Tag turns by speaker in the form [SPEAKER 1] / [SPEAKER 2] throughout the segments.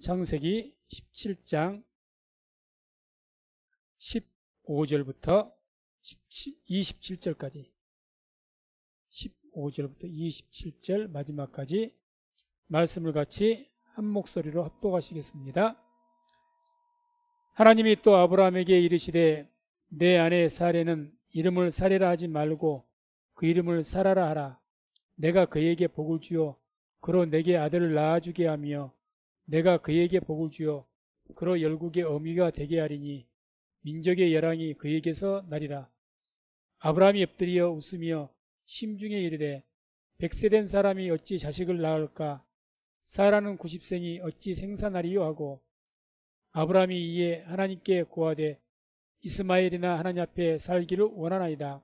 [SPEAKER 1] 창세기 17장 15절부터 27절까지 15절부터 27절 마지막까지 말씀을 같이 한 목소리로 합독하시겠습니다. 하나님이 또 아브라함에게 이르시되 내 아내 사레는 이름을 사레라 하지 말고 그 이름을 사라라 하라. 내가 그에게 복을 주어 그로 내게 아들을 낳아주게 하며 내가 그에게 복을 주어 그로 열국의 어미가 되게 하리니 민족의 열왕이 그에게서 나리라. 아브라함이 엎드려 웃으며 심중에 이르되 100세 된 사람이 어찌 자식을 낳을까? 사라는 90세니 어찌 생산하리요 하고 아브라함이 이에 하나님께 고하되 이스마엘이나 하나님 앞에 살기를 원하나이다.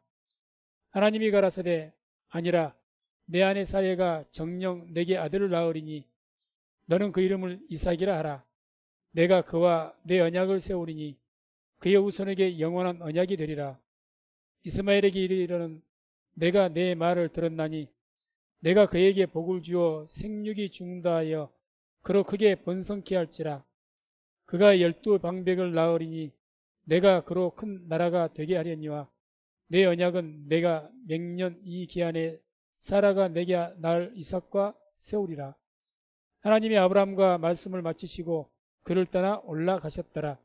[SPEAKER 1] 하나님이 가라사대 아니라 내 아내 사레가 정녕 내게 아들을 낳으리니 너는 그 이름을 이삭이라 하라. 내가 그와 내 언약을 세우리니 그의 후손에게 영원한 언약이 되리라. 이스마엘에게 이르기로는 내가 내 말을 들었나니 내가 그에게 복을 주어 생육이 죽는다 하여 그로 크게 번성케 할지라. 그가 12방백을 낳으리니 내가 그로 큰 나라가 되게 하려니와 내 언약은 내가 맹년 이 기한에 사라가 내게 낳을 이삭과 세우리라. 하나님이 아브라함과 말씀을 마치시고 그를 떠나 올라가셨더라.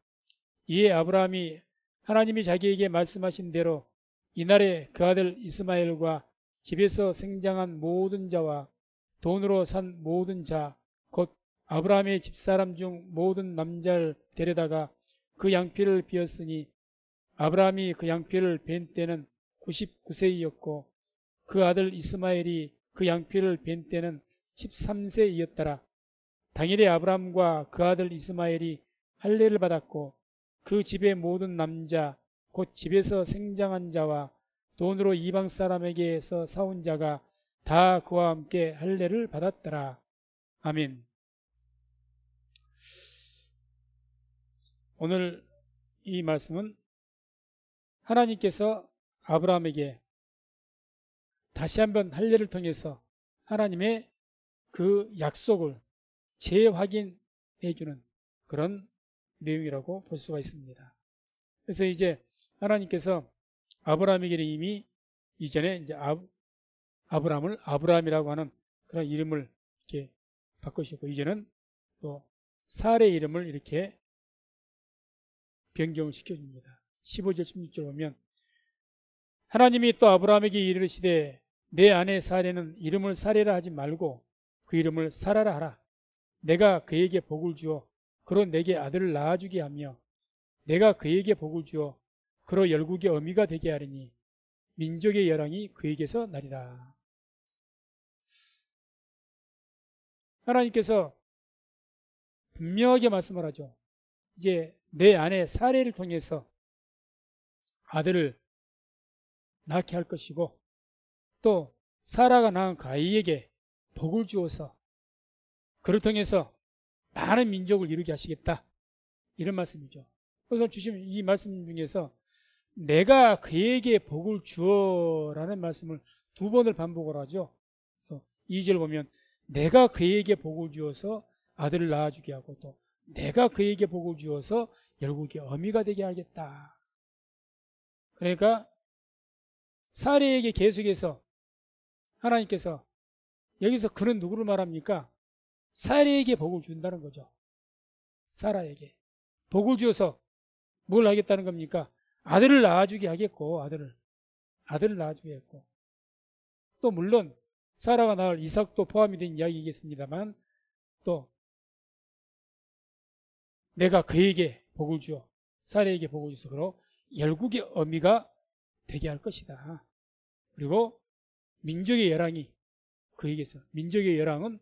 [SPEAKER 1] 이에 아브라함이 하나님이 자기에게 말씀하신 대로 이날에 그 아들 이스마엘과 집에서 생장한 모든 자와 돈으로 산 모든 자 곧 아브라함의 집사람 중 모든 남자를 데려다가 그 양피를 비었으니 아브라함이 그 양피를 벤 때는 99세이었고 그 아들 이스마엘이 그 양피를 벤 때는 13세이었더라. 당일에 아브라함과 그 아들 이스마엘이 할례를 받았고 그 집의 모든 남자 곧 집에서 생장한 자와 돈으로 이방 사람에게서 사온 자가 다 그와 함께 할례를 받았더라. 아멘. 오늘 이 말씀은 하나님께서 아브라함에게 다시 한번 할례를 통해서 하나님의 그 약속을 재확인해 주는 그런 내용이라고 볼 수가 있습니다. 그래서 이제 하나님께서 아브라함에게 이미 이전에 이제 아브라함을 아브라함이라고 하는 그런 이름을 이렇게 바꾸시고 이제는 또 사레의 이름을 이렇게 변경을 시켜줍니다. 15절 16절 보면 하나님이 또 아브라함에게 이르시되 내 아내 사레는 이름을 사레라 하지 말고 그 이름을 사라라 하라. 내가 그에게 복을 주어 그로 내게 아들을 낳아주게 하며 내가 그에게 복을 주어 그로 열국의 어미가 되게 하리니 민족의 열왕이 그에게서 나리라. 하나님께서 분명하게 말씀을 하죠. 이제 내 아내 사레를 통해서 아들을 낳게 할 것이고 또 사라가 낳은 가이에게 복을 주어서 그를 통해서 많은 민족을 이루게 하시겠다. 이런 말씀이죠. 그래서 주시면 이 말씀 중에서 내가 그에게 복을 주어라는 말씀을 두 번을 반복을 하죠. 그래서 2절 보면 내가 그에게 복을 주어서 아들을 낳아주게 하고 또 내가 그에게 복을 주어서 열국의 어미가 되게 하겠다. 그러니까 사레에게 계속해서 하나님께서 여기서 그는 누구를 말합니까? 사레에게 복을 준다는 거죠. 사라에게 복을 주어서 뭘 하겠다는 겁니까? 아들을 낳아주게 하겠고 아들을 낳아주게 했고 또 물론 사라가 낳을 이삭도 포함이 된 이야기이겠습니다만 또 내가 그에게 복을 주어 사레에게 복을 주어서 그로 열국의 어미가 되게 할 것이다. 그리고 민족의 열왕이 그에게서 민족의 열왕은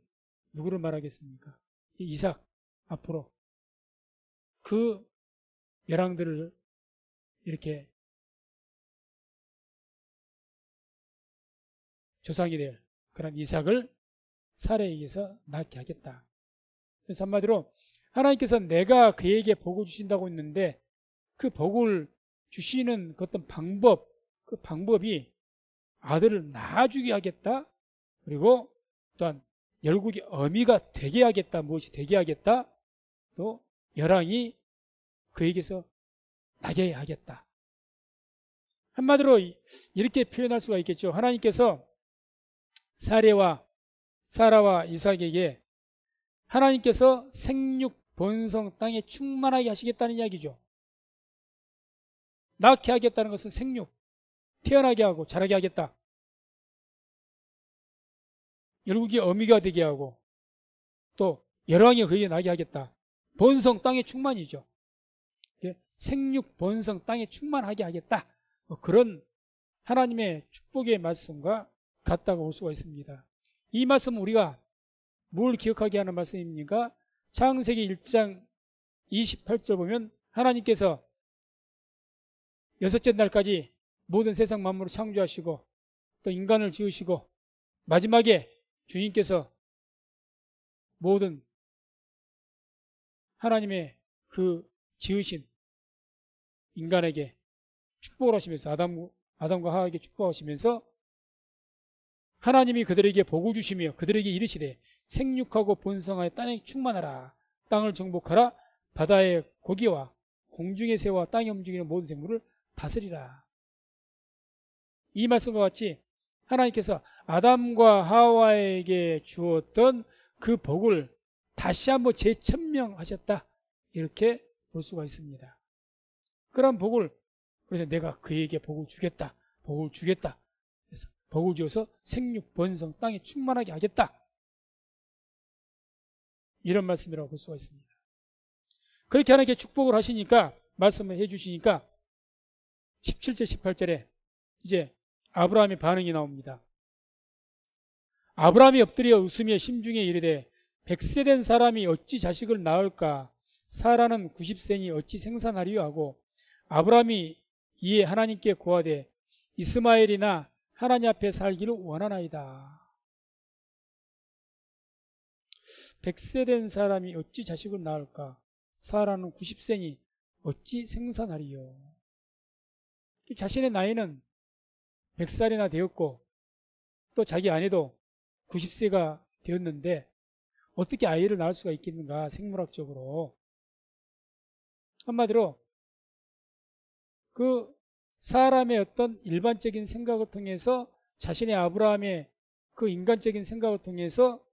[SPEAKER 1] 누구를 말하겠습니까? 이삭 앞으로 그 열왕들을 이렇게 조상이 될 그런 이삭을 사레에게서 낳게 하겠다. 그래서 한마디로 하나님께서 내가 그에게 복을 주신다고 했는데 그 복을 주시는 그 어떤 방법, 그 방법이 아들을 낳아주게 하겠다. 그리고 또한 열국의 어미가 되게 하겠다. 무엇이 되게 하겠다? 또 열왕이 그에게서 나게 하겠다. 한마디로 이렇게 표현할 수가 있겠죠. 하나님께서 사라와 이삭에게 하나님께서 생육 번성 땅에 충만하게 하시겠다는 이야기죠. 낳게 하겠다는 것은 생육, 태어나게 하고 자라게 하겠다. 열국이 어미가 되게 하고 또 열왕이 그에게 나게 하겠다. 번성 땅의 충만이죠. 생육 번성 땅에 충만하게 하겠다. 그런 하나님의 축복의 말씀과 같다고 볼 수가 있습니다. 이 말씀은 우리가 뭘 기억하게 하는 말씀입니까? 창세기 1장 28절 보면 하나님께서 여섯째 날까지 모든 세상 만물을 창조하시고 또 인간을 지으시고 마지막에 주님께서 모든 하나님의 그 지으신 인간에게 축복을 하시면서 아담과 하와에게 축복하시면서 하나님이 그들에게 복을 주시며 그들에게 이르시되 생육하고 번성하여 땅에 충만하라. 땅을 정복하라. 바다의 고기와 공중의 새와 땅에 움직이는 모든 생물을 다스리라. 이 말씀과 같이 하나님께서 아담과 하와에게 주었던 그 복을 다시 한번 재천명하셨다. 이렇게 볼 수가 있습니다. 그런 복을 그래서 내가 그에게 복을 주겠다. 복을 주겠다. 그래서 복을 주어서 생육 번성 땅에 충만하게 하겠다. 이런 말씀이라고 볼 수가 있습니다. 그렇게 하나님께 축복을 하시니까 말씀을 해주시니까 17절 18절에 이제 아브라함의 반응이 나옵니다. 아브라함이 엎드려 웃으며 심중에 이르되 100세 된 사람이 어찌 자식을 낳을까? 사라는 90세니 어찌 생산하리요 하고 아브라함이 이에 하나님께 고하되 이스마엘이나 하나님 앞에 살기를 원하나이다. 100세 된 사람이 어찌 자식을 낳을까? 사라는 90세니 어찌 생산하리요. 자신의 나이는 100살이나 되었고 또 자기 아내도 90세가 되었는데 어떻게 아이를 낳을 수가 있겠는가? 생물학적으로. 한마디로 그 사람의 어떤 일반적인 생각을 통해서 자신의 아브라함의 그 인간적인 생각을 통해서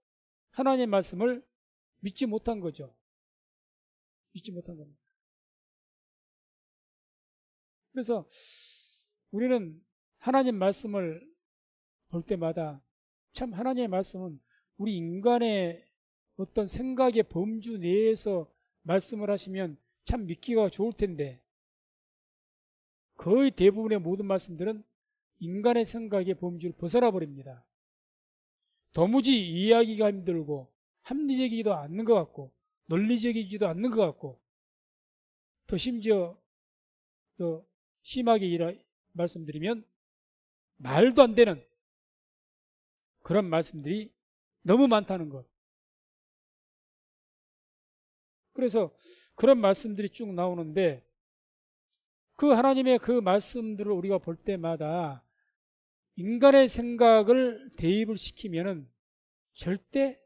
[SPEAKER 1] 하나님의 말씀을 믿지 못한 거죠. 믿지 못한 겁니다. 그래서 우리는 하나님 말씀을 볼 때마다 참 하나님의 말씀은 우리 인간의 어떤 생각의 범주 내에서 말씀을 하시면 참 믿기가 좋을 텐데 거의 대부분의 모든 말씀들은 인간의 생각의 범주를 벗어나 버립니다. 도무지 이해하기가 힘들고 합리적이지도 않는 것 같고 논리적이지도 않는 것 같고 더 심지어 더 심하게 말씀드리면 말도 안 되는 그런 말씀들이 너무 많다는 것. 그래서 그런 말씀들이 쭉 나오는데 그 하나님의 그 말씀들을 우리가 볼 때마다 인간의 생각을 대입을 시키면은 절대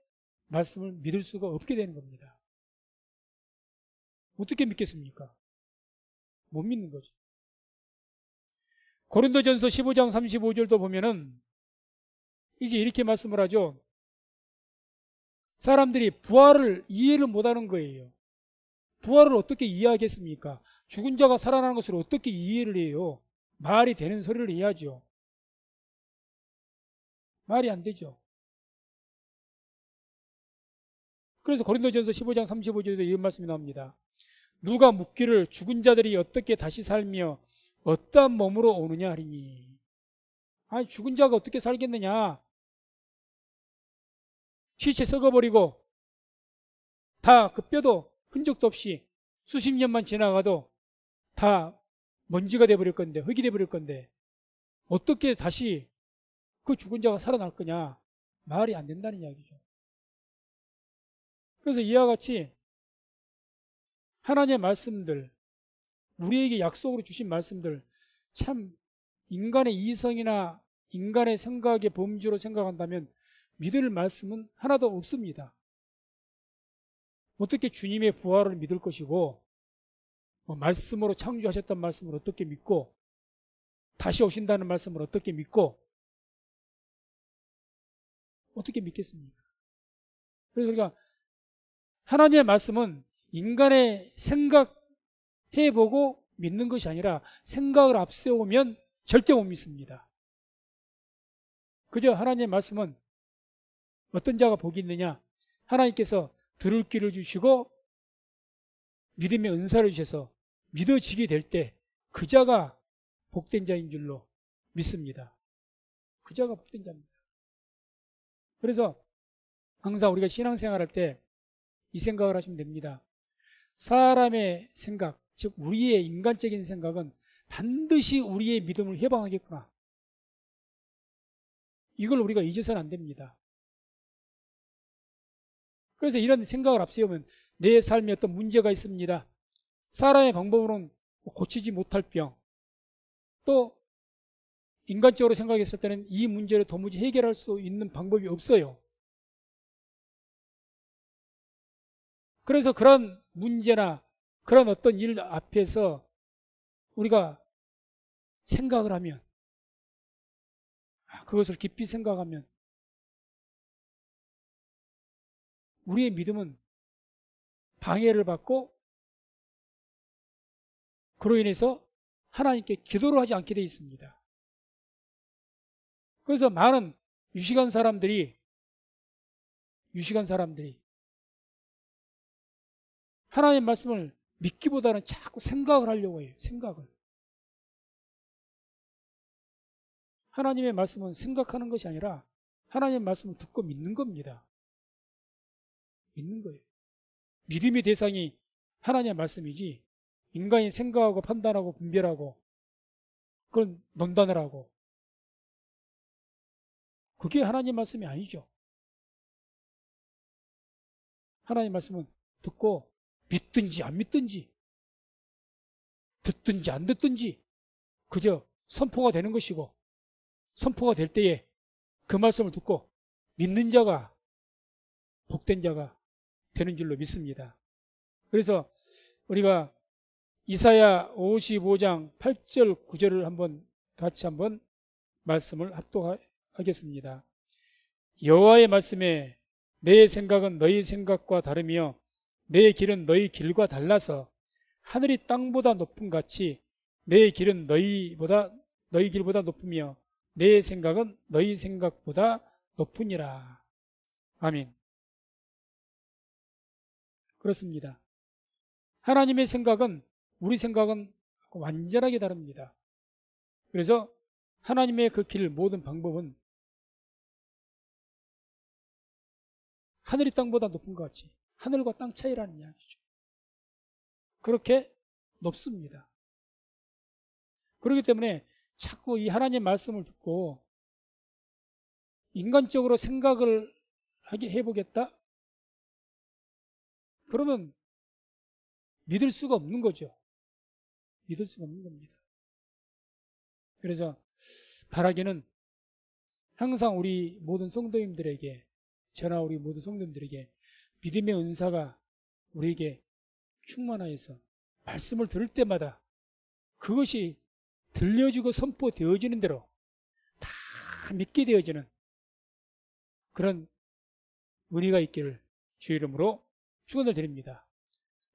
[SPEAKER 1] 말씀을 믿을 수가 없게 되는 겁니다. 어떻게 믿겠습니까? 못 믿는 거죠. 고린도전서 15장 35절도 보면은 이제 이렇게 말씀을 하죠. 사람들이 부활을 이해를 못하는 거예요. 부활을 어떻게 이해하겠습니까? 죽은 자가 살아나는 것을 어떻게 이해를 해요? 말이 되는 소리를 해야죠. 말이 안 되죠. 그래서 고린도전서 15장 35절에도 이런 말씀이 나옵니다. 누가 묻기를 죽은 자들이 어떻게 다시 살며 어떠한 몸으로 오느냐 하리니. 아니 죽은 자가 어떻게 살겠느냐. 시체 썩어버리고 다 그 뼈도 흔적도 없이 수십 년만 지나가도 다 먼지가 돼버릴 건데 흙이 돼버릴 건데 어떻게 다시 그 죽은 자가 살아날 거냐. 말이 안 된다는 이야기죠. 그래서 이와 같이 하나님의 말씀들 우리에게 약속으로 주신 말씀들 참 인간의 이성이나 인간의 생각의 범주로 생각한다면 믿을 말씀은 하나도 없습니다. 어떻게 주님의 부활을 믿을 것이고 말씀으로 창조하셨다는 말씀을 어떻게 믿고 다시 오신다는 말씀을 어떻게 믿고 어떻게 믿겠습니까? 그래서 우리가 하나님의 말씀은 인간의 생각해보고 믿는 것이 아니라 생각을 앞세우면 절대 못 믿습니다. 그저 하나님의 말씀은 어떤 자가 복이 있느냐, 하나님께서 들을 귀를 주시고 믿음의 은사를 주셔서 믿어지게 될 때 그 자가 복된 자인 줄로 믿습니다. 그 자가 복된 자입니다. 그래서 항상 우리가 신앙생활 할 때 이 생각을 하시면 됩니다. 사람의 생각, 즉 우리의 인간적인 생각은 반드시 우리의 믿음을 해방하겠구나. 이걸 우리가 잊어서는 안 됩니다. 그래서 이런 생각을 앞세우면 내 삶에 어떤 문제가 있습니다. 사람의 방법으로는 고치지 못할 병, 또 인간적으로 생각했을 때는 이 문제를 도무지 해결할 수 있는 방법이 없어요. 그래서 그런 문제나 그런 어떤 일 앞에서 우리가 생각을 하면, 그것을 깊이 생각하면 우리의 믿음은 방해를 받고 그로 인해서 하나님께 기도를 하지 않게 되어 있습니다. 그래서 많은 유식한 사람들이 하나님의 말씀을 믿기보다는 자꾸 생각을 하려고 해요. 생각을. 하나님의 말씀은 생각하는 것이 아니라 하나님의 말씀을 듣고 믿는 겁니다. 믿는 거예요. 믿음의 대상이 하나님의 말씀이지 인간이 생각하고 판단하고 분별하고 그건 논단을 하고 그게 하나님의 말씀이 아니죠. 하나님의 말씀은 듣고 믿든지 안 믿든지 듣든지 안 듣든지 그저 선포가 되는 것이고 선포가 될 때에 그 말씀을 듣고 믿는 자가 복된 자가 되는 줄로 믿습니다. 그래서 우리가 이사야 55장 8절 9절을 같이 한번 말씀을 합독하겠습니다. 여호와의 말씀에 내 생각은 너희 생각과 다르며 내 길은 너희 길과 달라서 하늘이 땅보다 높음 같이 내 길은 너희 길보다 높으며 내 생각은 너희 생각보다 높으니라. 아멘. 그렇습니다. 하나님의 생각은 우리 생각은 완전하게 다릅니다. 그래서 하나님의 그 길 모든 방법은 하늘이 땅보다 높은 것 같이 하늘과 땅 차이라는 이야기죠. 그렇게 높습니다. 그렇기 때문에 자꾸 이 하나님의 말씀을 듣고 인간적으로 생각을 해보겠다? 그러면 믿을 수가 없는 거죠. 믿을 수가 없는 겁니다. 그래서 바라기는 항상 우리 모든 성도님들에게, 저나 우리 모든 성도님들에게 믿음의 은사가 우리에게 충만하여서 말씀을 들을 때마다 그것이 들려지고 선포되어지는 대로 다 믿게 되어지는 그런 은혜가 있기를 주의 이름으로 축원을 드립니다.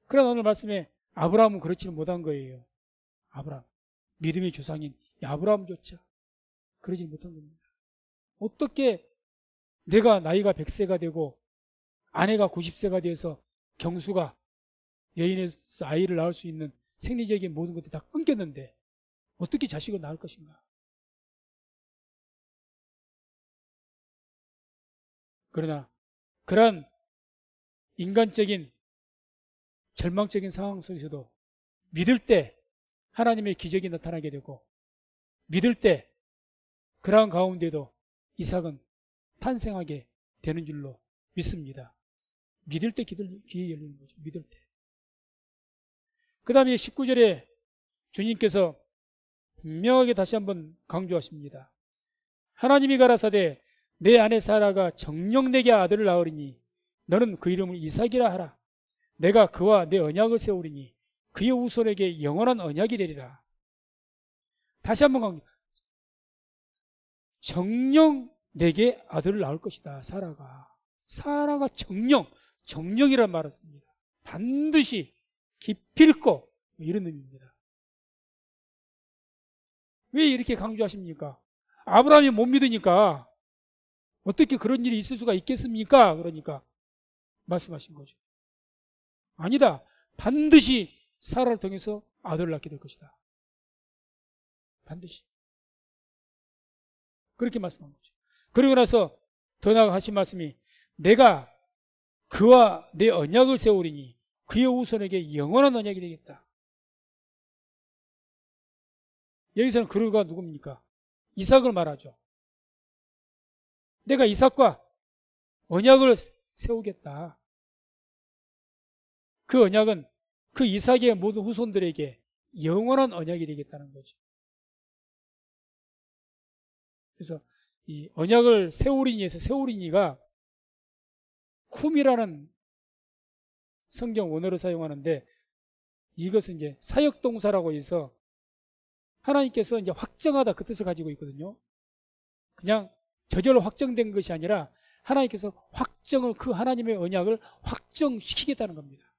[SPEAKER 1] 그러나 오늘 말씀에 아브라함은 그렇지는 못한 거예요. 아브라함, 믿음의 조상인 아브라함조차 그러지 못한 겁니다. 어떻게 내가 나이가 100세가 되고 아내가 90세가 되어서 경수가 여인에서 아이를 낳을 수 있는 생리적인 모든 것들이 다 끊겼는데 어떻게 자식을 낳을 것인가? 그러나 그러한 인간적인 절망적인 상황 속에서도 믿을 때 하나님의 기적이 나타나게 되고 믿을 때 그러한 가운데도 이삭은 탄생하게 되는 줄로 믿습니다. 믿을 때 귀에 열리는 거죠. 믿을 때. 그 다음에 19절에 주님께서 분명하게 다시 한번 강조하십니다. 하나님이 가라사대 내 아내 사라가 정녕 내게 아들을 낳으리니 너는 그 이름을 이삭이라 하라. 내가 그와 내 언약을 세우리니 그의 후손에게 영원한 언약이 되리라. 다시 한번 강조. 정령 내게 아들을 낳을 것이다. 사라가 정령이란 말을 씁니다. 반드시 기필코 이런 의미입니다. 왜 이렇게 강조하십니까? 아브라함이 못 믿으니까 어떻게 그런 일이 있을 수가 있겠습니까? 그러니까 말씀하신 거죠. 아니다. 반드시 사라를 통해서 아들을 낳게 될 것이다. 반드시. 그렇게 말씀한 거죠. 그리고 나서 더 나아가 하신 말씀이 내가 그와 내 언약을 세우리니 그의 후손에게 영원한 언약이 되겠다. 여기서는 그가 누굽니까? 이삭을 말하죠. 내가 이삭과 언약을 세우겠다. 그 언약은 그 이삭의 모든 후손들에게 영원한 언약이 되겠다는 거죠. 그래서 이 언약을 세우리니에서 세우리니가 쿰이라는 성경 원어를 사용하는데 이것은 이제 사역동사라고 해서 하나님께서 이제 확정하다 그 뜻을 가지고 있거든요. 그냥 저절로 확정된 것이 아니라 하나님께서 확정을 그 하나님의 언약을 확정시키겠다는 겁니다.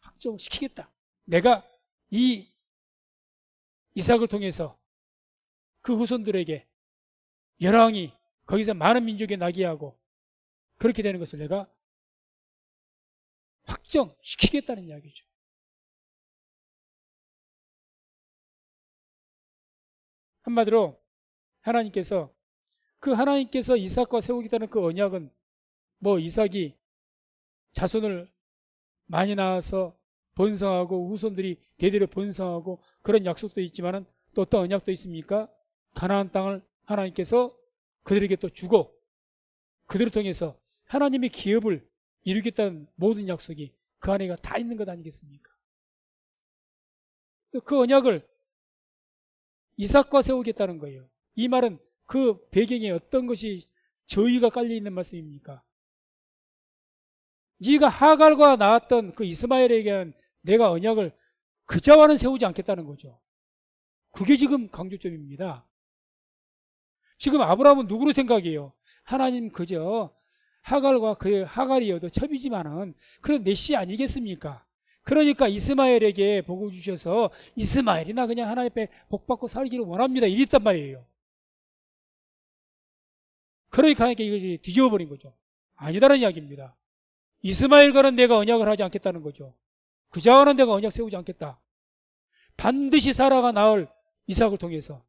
[SPEAKER 1] 확정시키겠다. 내가 이 이삭을 통해서 그 후손들에게 열왕이 거기서 많은 민족이 나게 하고 그렇게 되는 것을 내가 확정시키겠다는 이야기죠. 한마디로 하나님께서 이삭과 세우겠다는 그 언약은 뭐 이삭이 자손을 많이 낳아서 번성하고 후손들이 대대로 번성하고 그런 약속도 있지만은 또 어떤 언약도 있습니까? 가나안 땅을 하나님께서 그들에게 또 주고 그들을 통해서 하나님의 기업을 이루겠다는 모든 약속이 그 안에가 다 있는 것 아니겠습니까? 그 언약을 이삭과 세우겠다는 거예요. 이 말은 그 배경에 어떤 것이 저희가 깔려 있는 말씀입니까? 네가 하갈과 낳았던 그 이스마엘에게는 내가 언약을 그자와는 세우지 않겠다는 거죠. 그게 지금 강조점입니다. 지금 아브라함은 누구로 생각해요? 하나님 그저 하갈과 그 하갈이어도 첩이지만은 그런 내 씨 아니겠습니까? 그러니까 이스마엘에게 복을 주셔서 이스마엘이나 그냥 하나님 앞에 복 받고 살기를 원합니다. 이랬단 말이에요. 그러니까 하나님께 이것이 뒤집어버린 거죠. 아니다라는 이야기입니다. 이스마엘과는 내가 언약을 하지 않겠다는 거죠. 그자와는 내가 언약 세우지 않겠다. 반드시 사라가 낳을 이삭을 통해서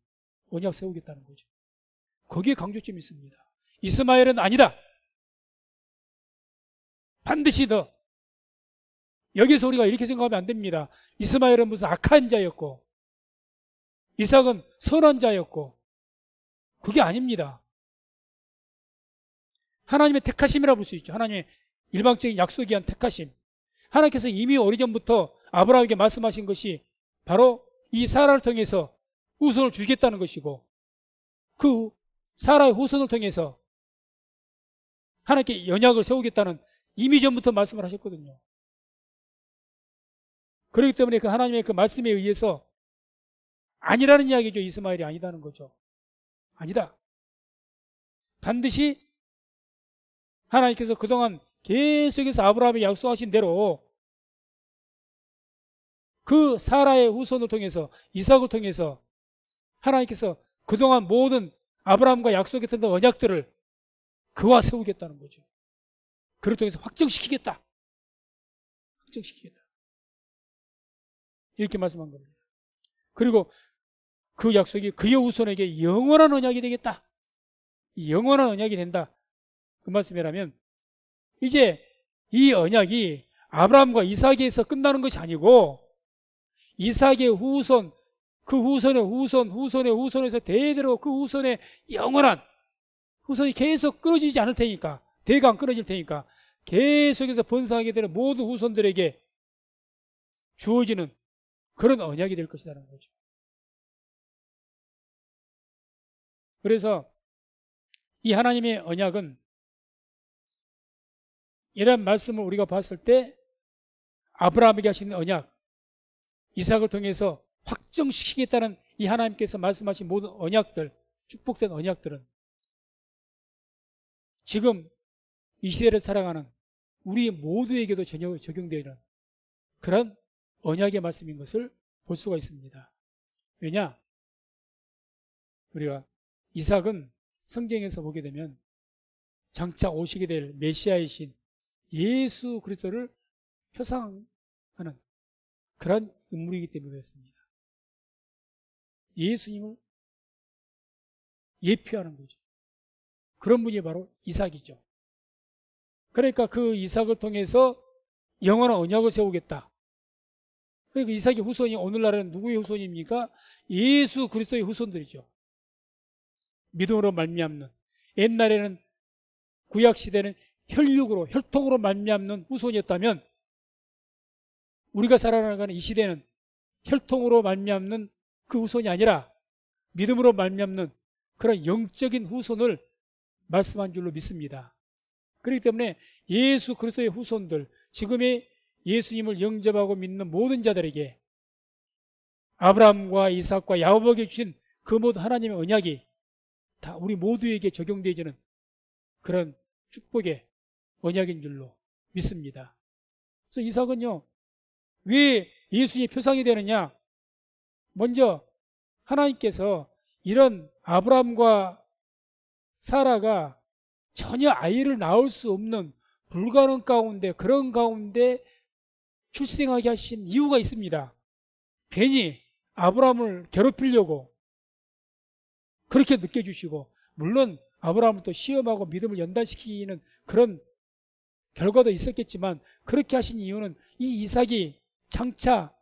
[SPEAKER 1] 언약 세우겠다는 거죠. 거기에 강조점이 있습니다. 이스마엘은 아니다. 반드시 너. 여기서 우리가 이렇게 생각하면 안 됩니다. 이스마엘은 무슨 악한 자였고 이삭은 선한 자였고 그게 아닙니다. 하나님의 택하심이라 볼 수 있죠. 하나님의 일방적인 약속이 한 택하심. 하나님께서 이미 오래전부터 아브라함에게 말씀하신 것이 바로 이 사라를 통해서 후손을 주겠다는 것이고 그 사라의 후손을 통해서 하나님께 언약을 세우겠다는 이미 전부터 말씀을 하셨거든요. 그렇기 때문에 그 하나님의 그 말씀에 의해서 아니라는 이야기죠. 이스마엘이 아니다는 거죠. 아니다. 반드시 하나님께서 그동안 계속해서 아브라함이 약속하신 대로 그 사라의 후손을 통해서 이삭을 통해서 하나님께서 그동안 모든 아브라함과 약속했던 언약들을 그와 세우겠다는 거죠. 그를 통해서 확정시키겠다. 확정시키겠다. 이렇게 말씀한 겁니다. 그리고 그 약속이 그의 후손에게 영원한 언약이 되겠다. 영원한 언약이 된다. 그 말씀이라면 이제 이 언약이 아브라함과 이삭에서 끝나는 것이 아니고 이삭의 후손, 그 후손의 후손, 후손의 후손에서 대대로 그 후손의 영원한 후손이 계속 끊어지지 않을 테니까 대가 안 끊어질 테니까 계속해서 번성하게 되는 모든 후손들에게 주어지는 그런 언약이 될 것이라는 거죠. 그래서 이 하나님의 언약은 이런 말씀을 우리가 봤을 때 아브라함에게 하신 언약, 이삭을 통해서 확정시키겠다는 이 하나님께서 말씀하신 모든 언약들, 축복된 언약들은 지금 이 시대를 살아가는 우리 모두에게도 전혀 적용되는 그런 언약의 말씀인 것을 볼 수가 있습니다. 왜냐? 우리가 이삭은 성경에서 보게 되면 장차 오시게 될 메시아이신 예수 그리스도를 표상하는 그런 인물이기 때문에 그렇습니다. 예수님을 예표하는 거죠. 그런 분이 바로 이삭이죠. 그러니까 그 이삭을 통해서 영원한 언약을 세우겠다. 그러니까 이삭의 후손이 오늘날에는 누구의 후손입니까? 예수 그리스도의 후손들이죠. 믿음으로 말미암는, 옛날에는 구약시대는 혈육으로 혈통으로 말미암는 후손이었다면 우리가 살아가는 이 시대는 혈통으로 말미암는 그 후손이 아니라 믿음으로 말미암는 그런 영적인 후손을 말씀한 줄로 믿습니다. 그렇기 때문에 예수 그리스도의 후손들, 지금의 예수님을 영접하고 믿는 모든 자들에게 아브라함과 이삭과 야곱에게 주신 그 모든 하나님의 언약이 다 우리 모두에게 적용되어지는 그런 축복의 언약인 줄로 믿습니다. 그래서 이삭은요, 왜 예수님의 표상이 되느냐? 먼저 하나님께서 이런 아브라함과 사라가 전혀 아이를 낳을 수 없는 불가능 가운데, 그런 가운데 출생하게 하신 이유가 있습니다. 괜히 아브라함을 괴롭히려고 그렇게 느껴주시고, 물론 아브라함은 또 시험하고 믿음을 연단시키는 그런 결과도 있었겠지만, 그렇게 하신 이유는 이 이삭이 장차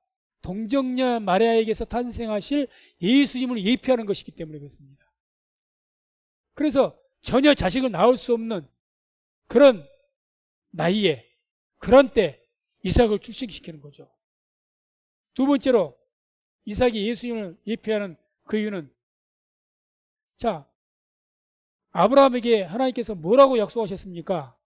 [SPEAKER 1] 동정녀 마리아에게서 탄생하실 예수님을 예표하는 것이기 때문에 그렇습니다. 그래서 전혀 자식을 낳을 수 없는 그런 나이에, 그런 때 이삭을 출생시키는 거죠. 두 번째로 이삭이 예수님을 예표하는 그 이유는, 자, 아브라함에게 하나님께서 뭐라고 약속하셨습니까?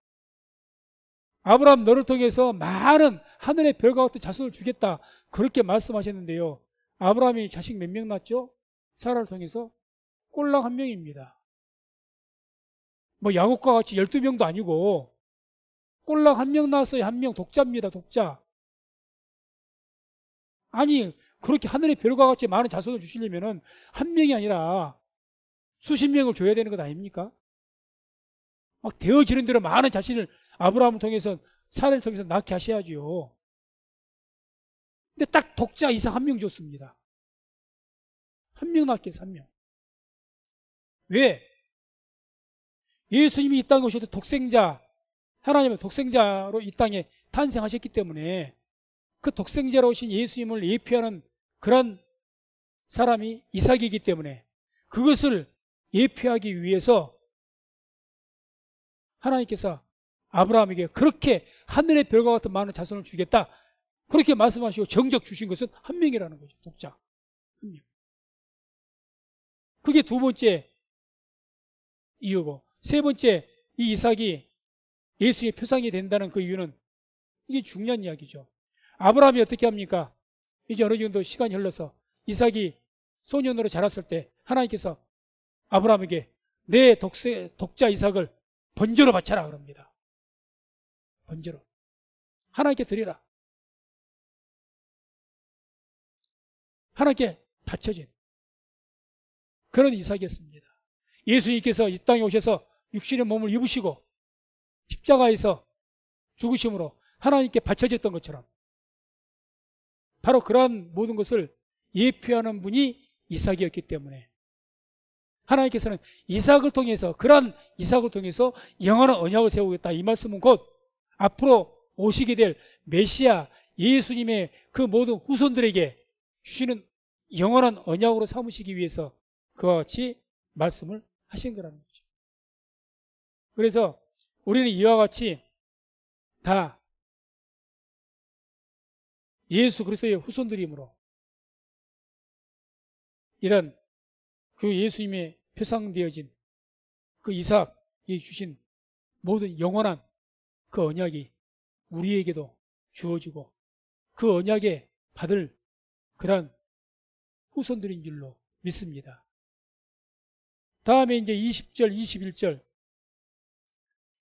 [SPEAKER 1] 아브라함, 너를 통해서 많은 하늘의 별과 같은 자손을 주겠다, 그렇게 말씀하셨는데요, 아브라함이 자식 몇 명 낳았죠? 사라를 통해서 꼴랑 한 명입니다. 뭐 야곱과 같이 12명도 아니고 꼴랑 한 명 낳았어요. 한 명. 독자입니다. 독자. 아니, 그렇게 하늘의 별과 같이 많은 자손을 주시려면 한 명이 아니라 수십 명을 줘야 되는 것 아닙니까? 막 되어지는 대로 많은 자신을 아브라함을 통해서, 사라를 통해서 낳게 하셔야지요. 근데 딱 독자 이삭 한 명 줬습니다. 한 명 낳게 해서 한 명. 왜? 예수님이 이 땅에 오셔도 독생자, 하나님의 독생자로 이 땅에 탄생하셨기 때문에 그 독생자로 오신 예수님을 예표하는 그런 사람이 이삭이기 때문에 그것을 예표하기 위해서 하나님께서 아브라함에게 그렇게 하늘의 별과 같은 많은 자손을 주겠다, 그렇게 말씀하시고 정적 주신 것은 한 명이라는 거죠. 독자 한 명. 그게 두 번째 이유고, 세 번째, 이 이삭이 예수의 표상이 된다는 그 이유는, 이게 중요한 이야기죠. 아브라함이 어떻게 합니까? 이제 어느 정도 시간이 흘러서 이삭이 소년으로 자랐을 때 하나님께서 아브라함에게 내 독자 이삭을 번제로 바쳐라 그럽니다. 번제로 하나님께 드리라. 하나님께 바쳐진 그런 이삭이었습니다. 예수님께서 이 땅에 오셔서 육신의 몸을 입으시고 십자가에서 죽으심으로 하나님께 바쳐졌던 것처럼 바로 그러한 모든 것을 예표하는 분이 이삭이었기 때문에 하나님께서는 이삭을 통해서, 그러한 이삭을 통해서 영원한 언약을 세우겠다, 이 말씀은 곧 앞으로 오시게 될 메시아 예수님의 그 모든 후손들에게 주시는 영원한 언약으로 삼으시기 위해서 그와 같이 말씀을 하신 거라는 거죠. 그래서 우리는 이와 같이 다 예수 그리스도의 후손들이므로 이런 그 예수님의 표상되어진 그 이삭이 주신 모든 영원한 그 언약이 우리에게도 주어지고 그 언약에 받을 그런 후손들인 줄로 믿습니다. 다음에 이제 20절, 21절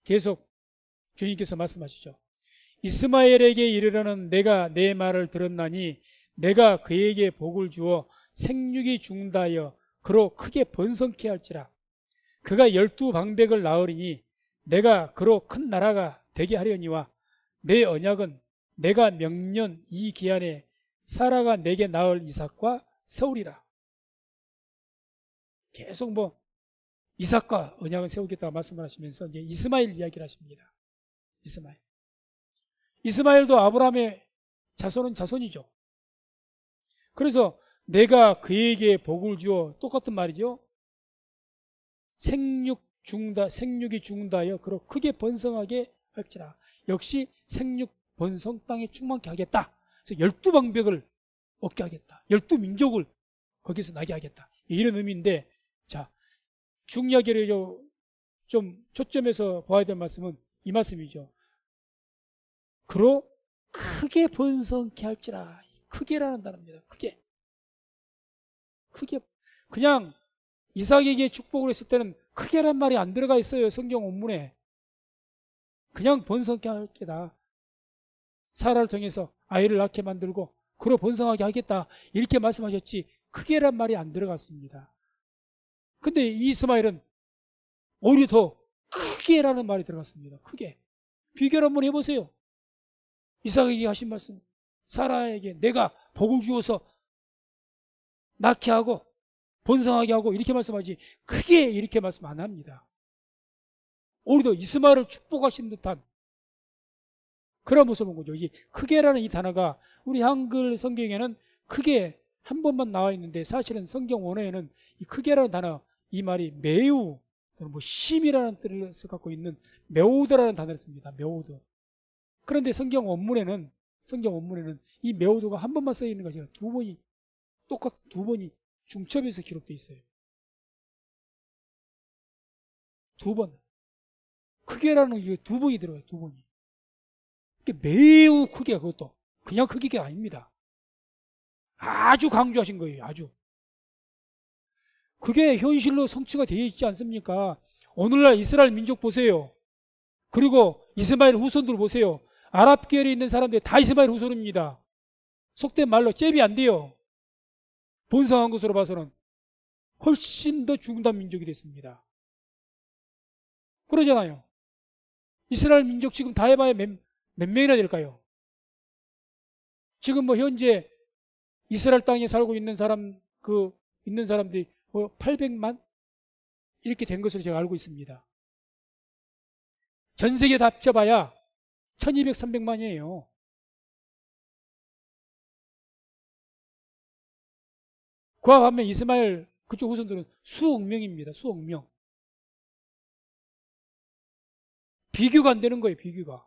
[SPEAKER 1] 계속 주님께서 말씀하시죠. 이스마엘에게 이르러는 내가 내 말을 들었나니 내가 그에게 복을 주어 생육이 중다하여 그로 크게 번성케 할지라. 그가 12방백을 낳으리니 내가 그로 큰 나라가 되게 하려니와 내 언약은 내가 명년 이 기한에 사라가 내게 낳을 이삭과 세우리라. 계속 뭐 이삭과 언약을 세우겠다고 말씀을 하시면서 이제 이스마엘 이야기를 하십니다. 이스마엘도 아브라함의 자손은 자손이죠. 그래서 내가 그에게 복을 주어 똑같은 말이죠. 생육이 죽는다하여 그로 크게 번성하게 할지라. 역시 생육 번성 땅에 충만케 하겠다. 그래서 12방백을 얻게 하겠다. 12민족을 거기서 나게 하겠다. 이런 의미인데, 자, 중약에 좀 초점해서 봐야 될 말씀은 이 말씀이죠. 그로 크게 번성케 할지라. 크게라는 단어입니다. 크게. 그냥 이삭에게 축복을 했을 때는 크게란 말이 안 들어가 있어요. 성경 원문에. 그냥 번성케 할 게다. 사라를 통해서 아이를 낳게 만들고 그로 번성하게 하겠다. 이렇게 말씀하셨지 크게란 말이 안 들어갔습니다. 근데 이스마엘은 오히려 더 크게라는 말이 들어갔습니다. 크게. 비교를 한번 해보세요. 이삭에게 하신 말씀. 사라에게 내가 복을 주어서 낳게 하고 번성하게 하고 이렇게 말씀하지 크게 이렇게 말씀 안 합니다. 오히려 이스마엘을 축복하신 듯한 그런 모습을 본 거죠. 이 크게라는 이 단어가 우리 한글 성경에는 크게 한 번만 나와 있는데 사실은 성경 원어에는 이 크게라는 단어, 이 말이 매우 또는 뭐 심이라는 뜻을 갖고 있는 메오드라는 단어를 씁니다. 메오드. 그런데 성경 원문에는 이 메오드가 한 번만 써 있는 것이 아니라 두 번이 중첩해서 기록되어 있어요. 두 번. 크게라는 이게 두 번이 들어가요. 두 번이. 매우 크게, 그것도 그냥 크기가 아닙니다. 아주 강조하신 거예요. 아주. 그게 현실로 성취가 되어 있지 않습니까? 오늘날 이스라엘 민족 보세요. 그리고 이스마엘 후손들 보세요. 아랍 계열에 있는 사람들이 다 이스마엘 후손입니다. 속된 말로 잽이 안 돼요. 번성한 것으로 봐서는 훨씬 더 중단 민족이 됐습니다. 그러잖아요. 이스라엘 민족 지금 다 해봐야 몇 명이나 될까요? 지금 뭐 현재 이스라엘 땅에 살고 있는 사람들이 뭐 800만 이렇게 된 것으로 제가 알고 있습니다. 전 세계 다 합쳐봐야 1200, 300만이에요. 그와 반면 이스마엘 그쪽 후손들은 수억 명입니다. 수억 명. 비교가 안 되는 거예요. 비교가.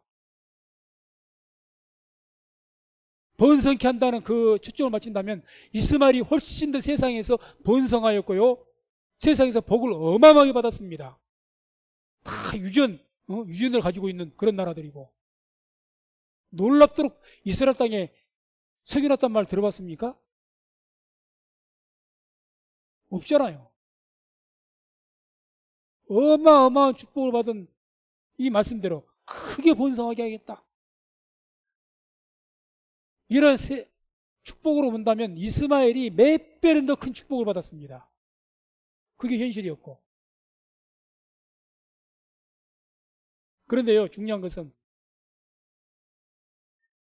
[SPEAKER 1] 번성케 한다는 그 초점을 맞춘다면 이스마엘이 훨씬 더 세상에서 번성하였고요. 세상에서 복을 어마어마하게 받았습니다. 다 유전을 가지고 있는 그런 나라들이고. 놀랍도록 이스라엘 땅에 새겨놨단 말 들어봤습니까? 없잖아요. 어마어마한 축복을 받은 이 말씀대로 크게 번성하게 하겠다. 이런 축복으로 본다면 이스마엘이 몇 배는 더 큰 축복을 받았습니다. 그게 현실이었고. 그런데요, 중요한 것은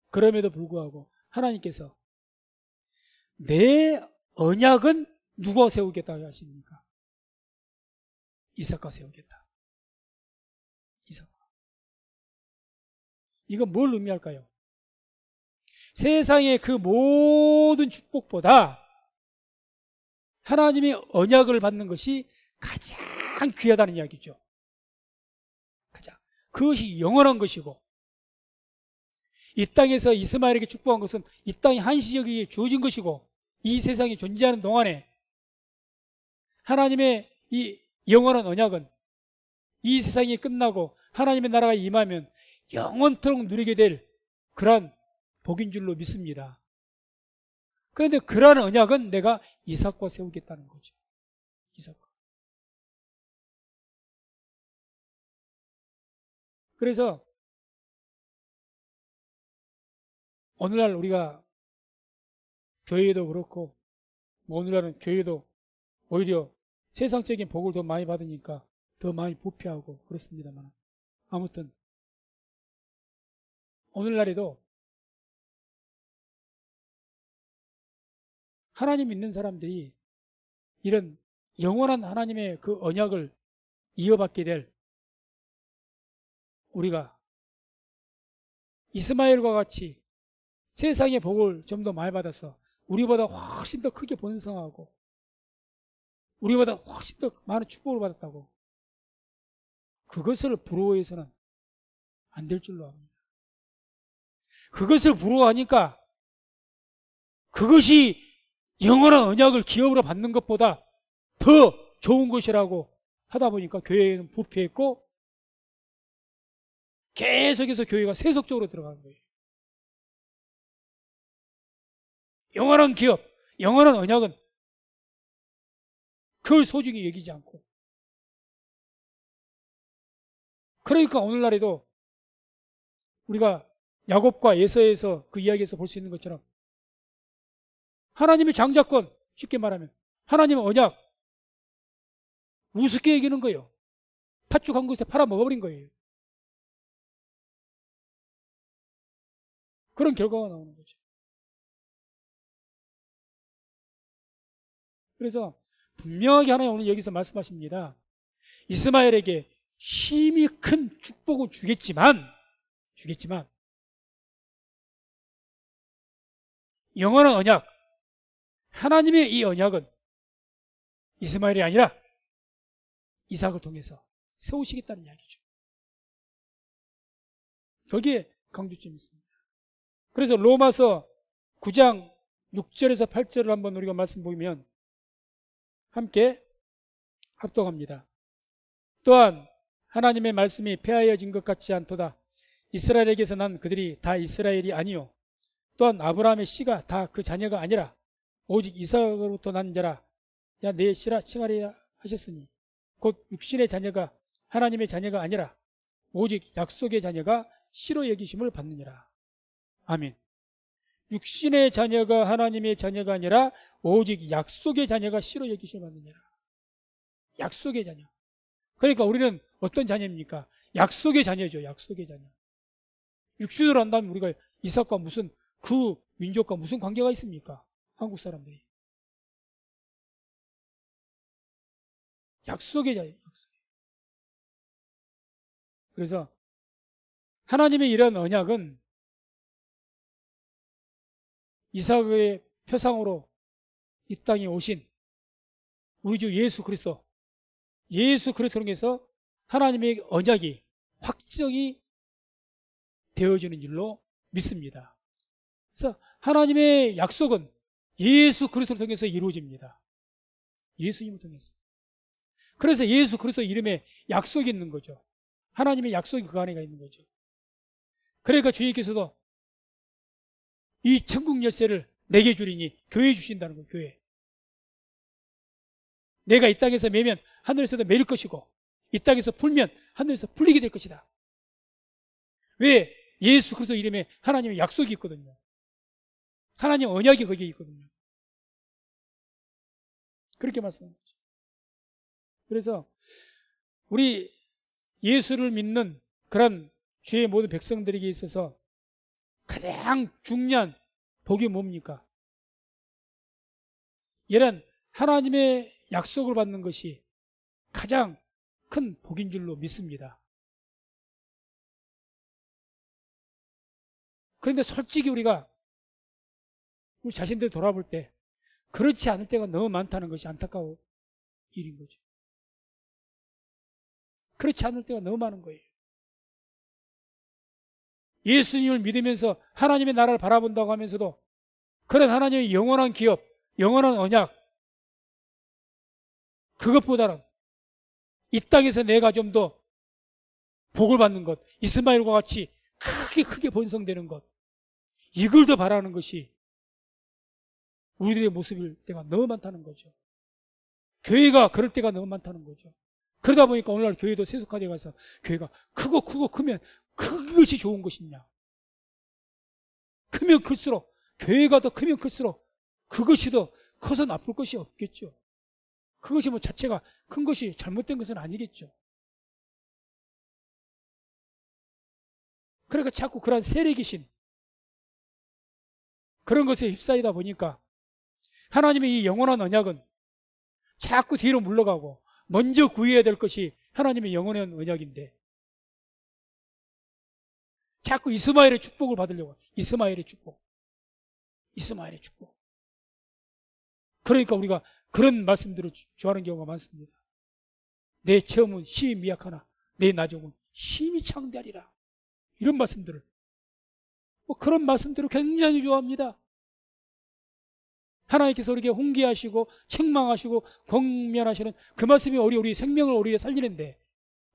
[SPEAKER 1] 그럼에도 불구하고 하나님께서 내 언약은 누가 세우겠다고 하십니까? 이삭과 세우겠다. 이삭과. 이건 뭘 의미할까요? 세상의 그 모든 축복보다 하나님의 언약을 받는 것이 가장 귀하다는 이야기죠. 가장. 그것이 영원한 것이고, 이 땅에서 이스마엘에게 축복한 것은 이 땅이 한시적이게 주어진 것이고, 이 세상이 존재하는 동안에 하나님의 이 영원한 언약은 이 세상이 끝나고 하나님의 나라가 임하면 영원토록 누리게 될 그러한 복인 줄로 믿습니다. 그런데 그러한 언약은 내가 이삭과 세우겠다는 거죠. 이삭과. 그래서 오늘날 우리가 교회도 그렇고 오늘날은 교회도 오히려 세상적인 복을 더 많이 받으니까 더 많이 부패하고 그렇습니다만, 아무튼 오늘날에도 하나님 믿는 사람들이 이런 영원한 하나님의 그 언약을 이어받게 될, 우리가 이스마엘과 같이 세상의 복을 좀 더 많이 받아서 우리보다 훨씬 더 크게 번성하고 우리보다 훨씬 더 많은 축복을 받았다고 그것을 부러워해서는 안 될 줄로 압니다. 그것을 부러워하니까 그것이 영원한 언약을 기업으로 받는 것보다 더 좋은 것이라고 하다 보니까 교회는 부패했고 계속해서 교회가 세속적으로 들어가는 거예요. 영원한 기업, 영원한 언약은 그걸 소중히 여기지 않고, 그러니까 오늘날에도 우리가 야곱과 에서에서 그 이야기에서 볼 수 있는 것처럼 하나님의 장자권, 쉽게 말하면 하나님의 언약 우습게 여기는 거예요. 팥죽 한 것에 팔아먹어버린 거예요. 그런 결과가 나오는 거죠. 그래서 분명하게 하나님 오늘 여기서 말씀하십니다. 이스마엘에게 힘이 큰 축복을 주겠지만 영원한 언약, 하나님의 이 언약은 이스마엘이 아니라 이삭을 통해서 세우시겠다는 이야기죠. 거기에 강조점이 있습니다. 그래서 로마서 9장 6절에서 8절을 한번 우리가 말씀 보면 함께 합독합니다. 또한 하나님의 말씀이 폐하여진 것 같지 않도다. 이스라엘에게서 난 그들이 다 이스라엘이 아니요 또한 아브라함의 씨가 다 그 자녀가 아니라 오직 이삭으로부터 난 자라. 야 내 씨라 칭하리라 하셨으니 곧 육신의 자녀가 하나님의 자녀가 아니라 오직 약속의 자녀가 씨로 여기심을 받느니라. 아멘. 육신의 자녀가 하나님의 자녀가 아니라 오직 약속의 자녀가 씨로 여기심을 받느니라. 약속의 자녀. 그러니까 우리는 어떤 자녀입니까? 약속의 자녀죠. 약속의 자녀. 육신으로 한다면 우리가 이삭과 무슨 그 민족과 무슨 관계가 있습니까? 한국 사람들이. 약속의 자녀. 약속의. 그래서 하나님의 이런 언약은 이삭의 표상으로 이 땅에 오신 우리 주 예수 그리스도를 통해서 하나님의 언약이 확정이 되어지는 일로 믿습니다. 그래서 하나님의 약속은 예수 그리스도를 통해서 이루어집니다. 예수님을 통해서. 그래서 예수 그리스도 이름에 약속이 있는 거죠. 하나님의 약속이 그 안에 있는 거죠. 그러니까 주님께서도 이 천국 열쇠를 내게 주리니 교회에 주신다는 거예요. 교회. 내가 이 땅에서 매면 하늘에서도 매일 것이고 이 땅에서 풀면 하늘에서 풀리게 될 것이다. 왜? 예수 그리스도 이름에 하나님의 약속이 있거든요. 하나님 언약이 거기에 있거든요. 그렇게 말씀합니다. 그래서 우리 예수를 믿는 그런 주의 모든 백성들에게 있어서 가장 중요한 복이 뭡니까? 이런 하나님의 약속을 받는 것이 가장 큰 복인 줄로 믿습니다. 그런데 솔직히 우리가 우리 자신들 돌아볼 때 그렇지 않을 때가 너무 많다는 것이 안타까운 일인 거죠. 그렇지 않을 때가 너무 많은 거예요. 예수님을 믿으면서 하나님의 나라를 바라본다고 하면서도 그런 하나님의 영원한 기업, 영원한 언약, 그것보다는 이 땅에서 내가 좀 더 복을 받는 것, 이스마엘과 같이 크게 번성되는 것, 이걸 더 바라는 것이 우리들의 모습일 때가 너무 많다는 거죠. 교회가 그럴 때가 너무 많다는 거죠. 그러다 보니까 오늘날 교회도 세속화되어 가서 교회가 크고 크면 그것이 좋은 것이냐. 크면 클수록, 교회가 더 크면 클수록 그것이 더 커서 나쁠 것이 없겠죠. 그것이 뭐 자체가 큰 것이 잘못된 것은 아니겠죠. 그러니까 자꾸 그런 세력이신 그런 것에 휩싸이다 보니까 하나님의 이 영원한 언약은 자꾸 뒤로 물러가고 먼저 구해야 될 것이 하나님의 영원한 언약인데 자꾸 이스마엘의 축복을 받으려고. 이스마엘의 축복. 그러니까 우리가 그런 말씀들을 좋아하는 경우가 많습니다. 내 체험은 힘이 미약하나 내 나중은 힘이 창대하리라. 이런 말씀들을 그런 말씀들을 굉장히 좋아합니다. 하나님께서 우리에게 훈계하시고 책망하시고 권면하시는 그 말씀이 우리 생명을 우리에 살리는데,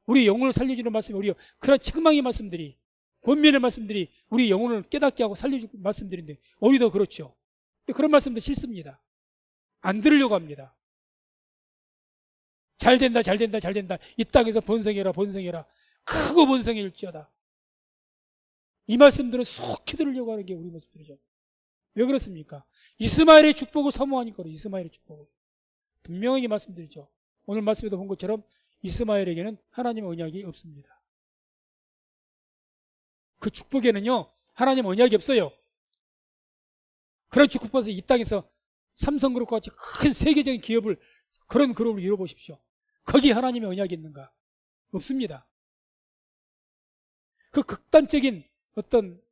[SPEAKER 1] 우리 영혼을 살려주는 말씀이 우리 그런 책망의 말씀들이, 권면의 말씀들이 우리 영혼을 깨닫게 하고 살려주는 말씀들인데 우리도 그렇죠. 근데 그런 말씀도 싫습니다. 안 들으려고 합니다. 잘된다 이 땅에서 번성해라 크고 번성해질지어다. 이 말씀들은 속히 들으려고 하는 게 우리 모습들이죠. 왜 그렇습니까? 이스마엘의 축복을 사모하니까. 이스마엘의 축복을 분명하게 말씀드리죠. 오늘 말씀에도 본 것처럼 이스마엘에게는 하나님의 언약이 없습니다. 그 축복에는요 하나님 언약이 없어요. 그런 축복 받아서 이 땅에서 삼성그룹과 같이 큰 세계적인 기업을, 그런 그룹을 이뤄보십시오. 거기 하나님의 언약이 있는가? 없습니다. 그 극단적인 어떤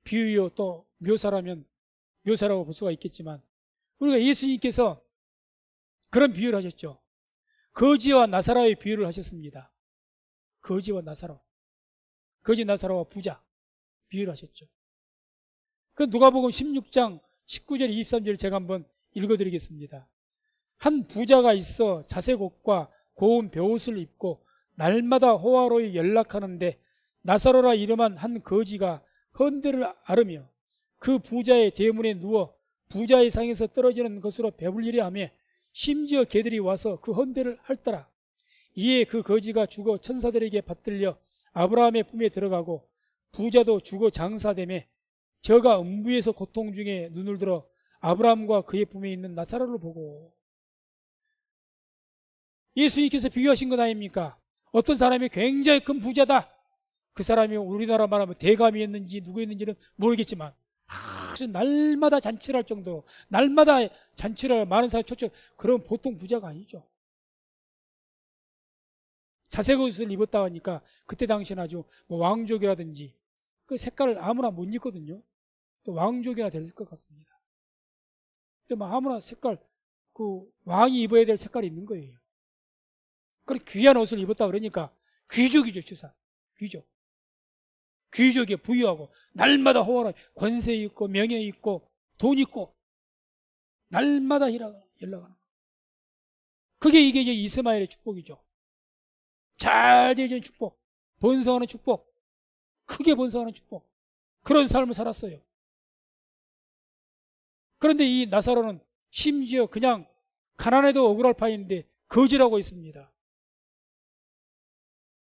[SPEAKER 1] 비유요 또 묘사라고 볼 수가 있겠지만, 우리가 예수님께서 그런 비유를 하셨죠. 거지와 나사로의 비유를 하셨습니다. 거지와 나사로, 거지 나사로와 부자 비유를 하셨죠. 그 누가복음 16장 19절 23절 제가 한번 읽어드리겠습니다. 한 부자가 있어 자색 옷과 고운 베옷을 입고 날마다 호화로이 연락하는데 나사로라 이름한 한 거지가 헌대를 앓으며 그 부자의 대문에 누워 부자의 상에서 떨어지는 것으로 배불리려 하며 심지어 개들이 와서 그 헌대를 핥더라. 이에 그 거지가 죽어 천사들에게 받들려 아브라함의 품에 들어가고 부자도 죽어 장사되매 저가 음부에서 고통 중에 눈을 들어 아브라함과 그의 품에 있는 나사로를 보고. 예수님께서 비유하신 것 아닙니까? 어떤 사람이 굉장히 큰 부자다. 그 사람이 우리나라 말하면 대감이었는지 누구였는지는 모르겠지만 아주 날마다 잔치를 할 정도로, 날마다 잔치를 많은 사람이 초청, 그런 보통 부자가 아니죠. 자색 옷을 입었다 하니까 그때 당시는 아주 왕족이라든지 그 색깔을 아무나 못 입거든요. 또 왕족이나 될 것 같습니다. 근데 아무나 색깔, 그 왕이 입어야 될 색깔이 있는 거예요. 그런 귀한 옷을 입었다 그러니까 귀족이죠, 주사. 귀족에 부유하고 날마다 호화로 권세 있고 명예 있고 돈 있고 날마다 연락하는. 그게 이게 이제 이스마엘의 축복이죠. 잘 되어진 축복, 번성하는 축복, 크게 번성하는 축복, 그런 삶을 살았어요. 그런데 이 나사로는 심지어 그냥 가난해도 억울할 판인데 거지라고 있습니다.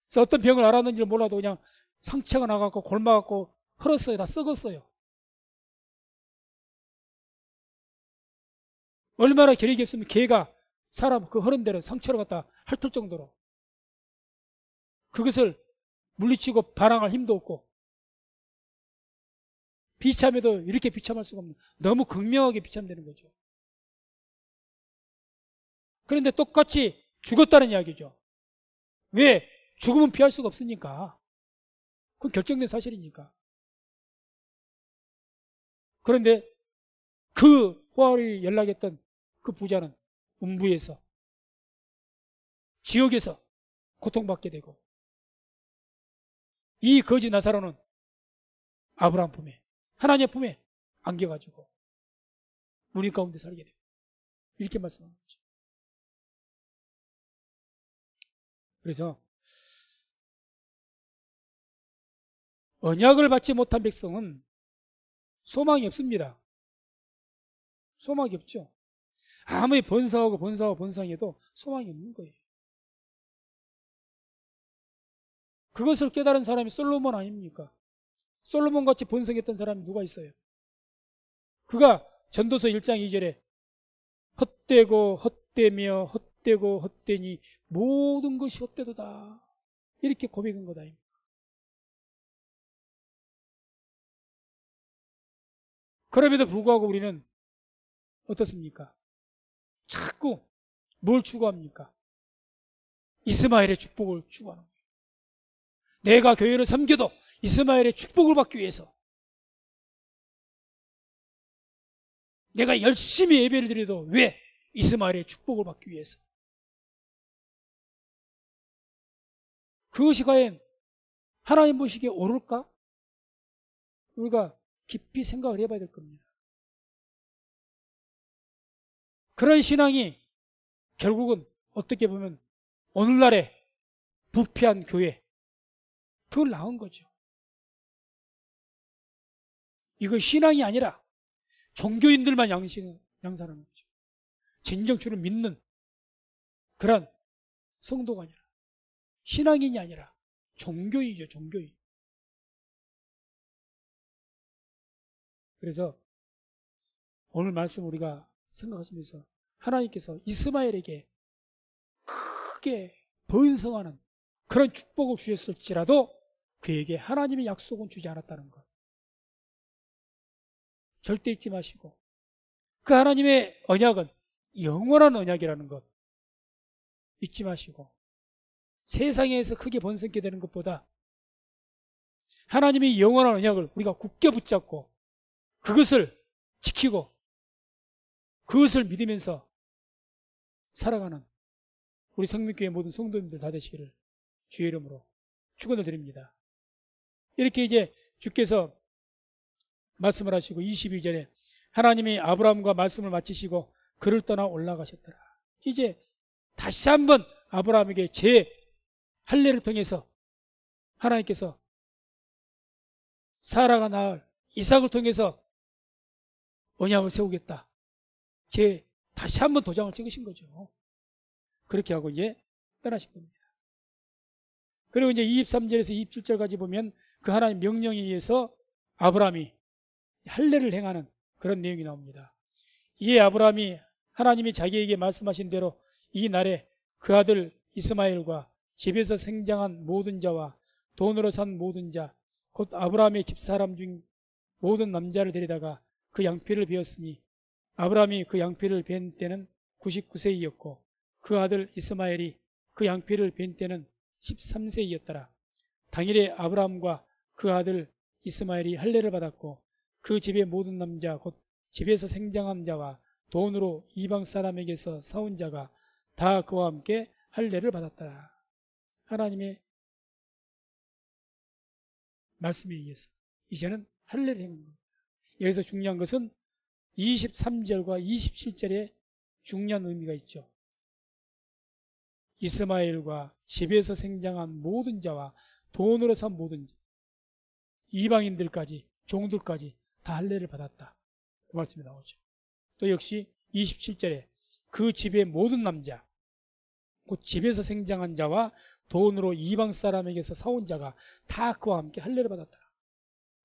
[SPEAKER 1] 그래서 어떤 병을 앓았는지 몰라도 그냥 상처가 나갖고 골마갖고 헐었어요. 다 썩었어요. 얼마나 결력이 없으면 개가 사람 그 허른 데를 상처를 갖다 핥을 정도로 그것을 물리치고 반항할 힘도 없고, 비참해도 이렇게 비참할 수가 없는, 너무 극명하게 비참되는 거죠. 그런데 똑같이 죽었다는 이야기죠. 왜? 죽음은 피할 수가 없으니까. 그건 결정된 사실이니까. 그런데 그 호화를 연락했던 그 부자는 음부에서, 지옥에서 고통받게 되고, 이 거지 나사로는 아브라함 품에, 하나님 품에 안겨가지고 우리 가운데 살게 되고, 이렇게 말씀하는 거죠. 그래서 언약을 받지 못한 백성은 소망이 없습니다. 소망이 없죠. 아무리 번성해도 소망이 없는 거예요. 그것을 깨달은 사람이 솔로몬 아닙니까? 솔로몬 같이 번성했던 사람이 누가 있어요? 그가 전도서 1장 2절에 헛되고 헛되며 헛되고 헛되니 모든 것이 헛되도다, 이렇게 고백한 거다. 그럼에도 불구하고 우리는 어떻습니까? 자꾸 뭘 추구합니까? 이스마엘의 축복을 추구하는 거예요. 내가 교회를 섬겨도 이스마엘의 축복을 받기 위해서, 내가 열심히 예배를 드려도 왜? 이스마엘의 축복을 받기 위해서. 그것이 과연 하나님 보시기에 옳을까? 우리가 깊이 생각을 해봐야 될 겁니다. 그런 신앙이 결국은 어떻게 보면 오늘날의 부패한 교회, 그걸 낳은 거죠. 이거 신앙이 아니라 종교인들만 양산하는 거죠. 진정 주를 믿는 그런 성도가 아니라, 신앙인이 아니라 종교인이죠, 종교인. 그래서 오늘 말씀 우리가 생각하시면서 하나님께서 이스마엘에게 크게 번성하는 그런 축복을 주셨을지라도 그에게 하나님의 약속은 주지 않았다는 것 절대 잊지 마시고, 그 하나님의 언약은 영원한 언약이라는 것 잊지 마시고, 세상에서 크게 번성게 되는 것보다 하나님의 영원한 언약을 우리가 굳게 붙잡고 그것을 지키고 그것을 믿으면서 살아가는 우리 성민교회 모든 성도님들 다 되시기를 주의 이름으로 축원을 드립니다. 이렇게 이제 주께서 말씀을 하시고 22절에 하나님이 아브라함과 말씀을 마치시고 그를 떠나 올라가셨더라. 이제 다시 한번 아브라함에게 제 할례를 통해서 하나님께서 사라가 낳을 이삭을 통해서 언약을 세우겠다, 다시 한번 도장을 찍으신 거죠. 그렇게 하고 이제 떠나신 겁니다. 그리고 이제 23절에서 27절까지 보면 그 하나님 명령에 의해서 아브라함이 할례를 행하는 그런 내용이 나옵니다. 이에 아브라함이 하나님이 자기에게 말씀하신 대로 이 날에 그 아들 이스마엘과 집에서 생장한 모든 자와 돈으로 산 모든 자, 곧 아브라함의 집사람 중 모든 남자를 데리다가 그 양피를 베었으니 아브라함이 그 양피를 벤 때는 99세이었고 그 아들 이스마엘이 그 양피를 벤 때는 13세이었더라. 당일에 아브라함과 그 아들 이스마엘이 할례를 받았고 그 집의 모든 남자, 곧 집에서 생장한 자와 돈으로 이방 사람에게서 사온 자가 다 그와 함께 할례를 받았더라. 하나님의 말씀에 의해서 이제는 할례를 행한 겁니다. 여기서 중요한 것은 23절과 27절에 중요한 의미가 있죠. 이스마엘과 집에서 생장한 모든 자와 돈으로 산 모든 자, 이방인들까지 종들까지 다 할례를 받았다, 그 말씀이 나오죠. 또 역시 27절에 그 집의 모든 남자, 곧 집에서 생장한 자와 돈으로 이방 사람에게서 사온 자가 다 그와 함께 할례를 받았다.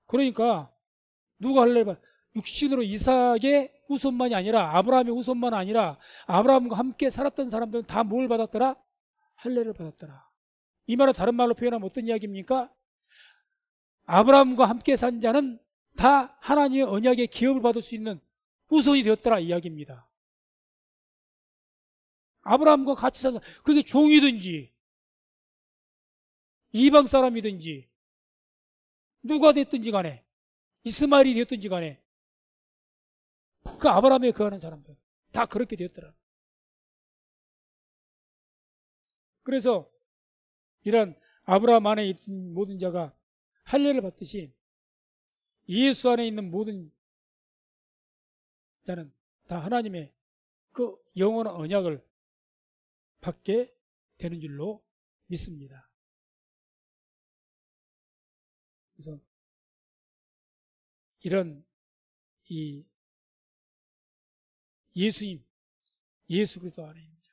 [SPEAKER 1] 그러니까 누가 할례를 받? 육신으로 이삭의 후손만이 아니라, 아브라함의 후손만 아니라 아브라함과 함께 살았던 사람들은 다 뭘 받았더라? 할례를 받았더라. 이 말은 다른 말로 표현하면 어떤 이야기입니까? 아브라함과 함께 산 자는 다 하나님의 언약의 기업을 받을 수 있는 후손이 되었더라, 이야기입니다. 아브라함과 같이 산, 그게 종이든지 이방 사람이든지 누가 됐든지 간에, 이스마엘이 됐든지 간에 그 아브라함에 거하는 사람들 다 그렇게 되었더라. 그래서 이런 아브라함 안에 있는 모든 자가 할례를 받듯이 예수 안에 있는 모든 자는 다 하나님의 그 영원한 언약을 받게 되는 줄로 믿습니다. 그래서 이런 이 예수님, 예수 그리스도 안에 있는 자,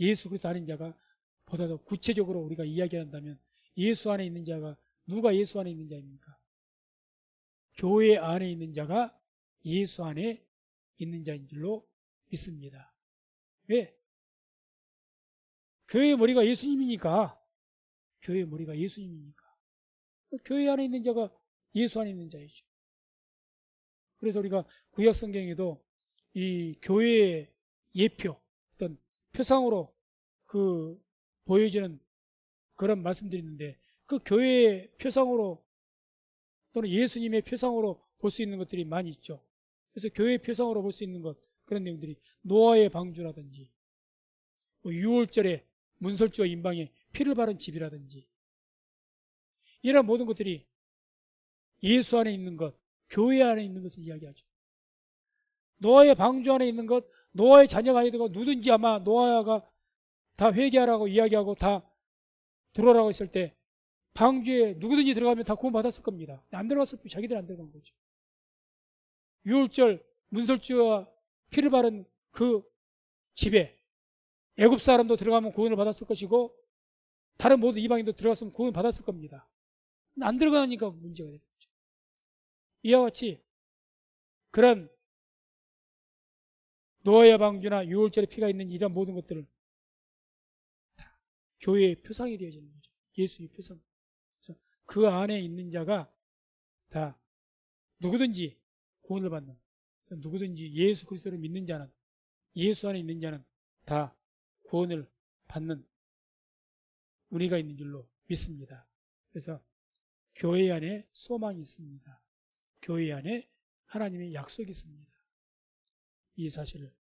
[SPEAKER 1] 예수 그리스도 안에 있는 자가 보다 더 구체적으로 우리가 이야기한다면 예수 안에 있는 자가 누가 예수 안에 있는 자입니까? 교회 안에 있는 자가 예수 안에 있는 자인 줄로 믿습니다. 왜? 교회의 머리가 예수님이니까. 교회의 머리가 예수님이니까. 교회 안에 있는 자가 예수 안에 있는 자이죠. 그래서 우리가 구약 성경에도 이 교회의 예표, 어떤 표상으로 그 보여지는 그런 말씀들이 있는데 그 교회의 표상으로 또는 예수님의 표상으로 볼 수 있는 것들이 많이 있죠. 그래서 교회의 표상으로 볼 수 있는 것, 그런 내용들이 노아의 방주라든지 뭐 유월절에 문설주와 임방에 피를 바른 집이라든지 이런 모든 것들이 예수 안에 있는 것, 교회 안에 있는 것을 이야기하죠. 노아의 방주 안에 있는 것, 노아의 자녀가 아니고 누든지 아마 노아가 다 회개하라고 이야기하고 다 들어오라고 했을 때 방주에 누구든지 들어가면 다 구원받았을 겁니다. 안 들어갔을 뿐 자기들 안 들어간 거죠. 유월절 문설주와 피를 바른 그 집에 애굽 사람도 들어가면 구원을 받았을 것이고 다른 모든 이방인도 들어갔으면 구원을 받았을 겁니다. 안 들어가니까 문제가 되는 거죠. 이와 같이 그런 노아의 방주나 유월절에 피가 있는 이런 모든 것들을 다 교회의 표상이 되어지는 거죠. 예수의 표상. 그래서 그 안에 있는 자가 다 누구든지 구원을 받는, 누구든지 예수 그리스도를 믿는 자는, 예수 안에 있는 자는 다 구원을 받는 은혜가 있는 줄로 믿습니다. 그래서 교회 안에 소망이 있습니다. 교회 안에 하나님의 약속이 있습니다. 이 사실을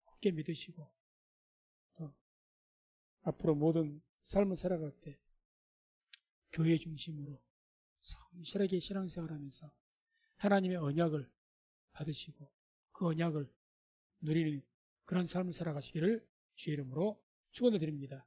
[SPEAKER 1] 굳게 믿으시고 앞으로 모든 삶을 살아갈 때 교회 중심으로 성실하게 신앙생활하면서 하나님의 언약을 받으시고 그 언약을 누리는 그런 삶을 살아가시기를 주의 이름으로 축원을 드립니다.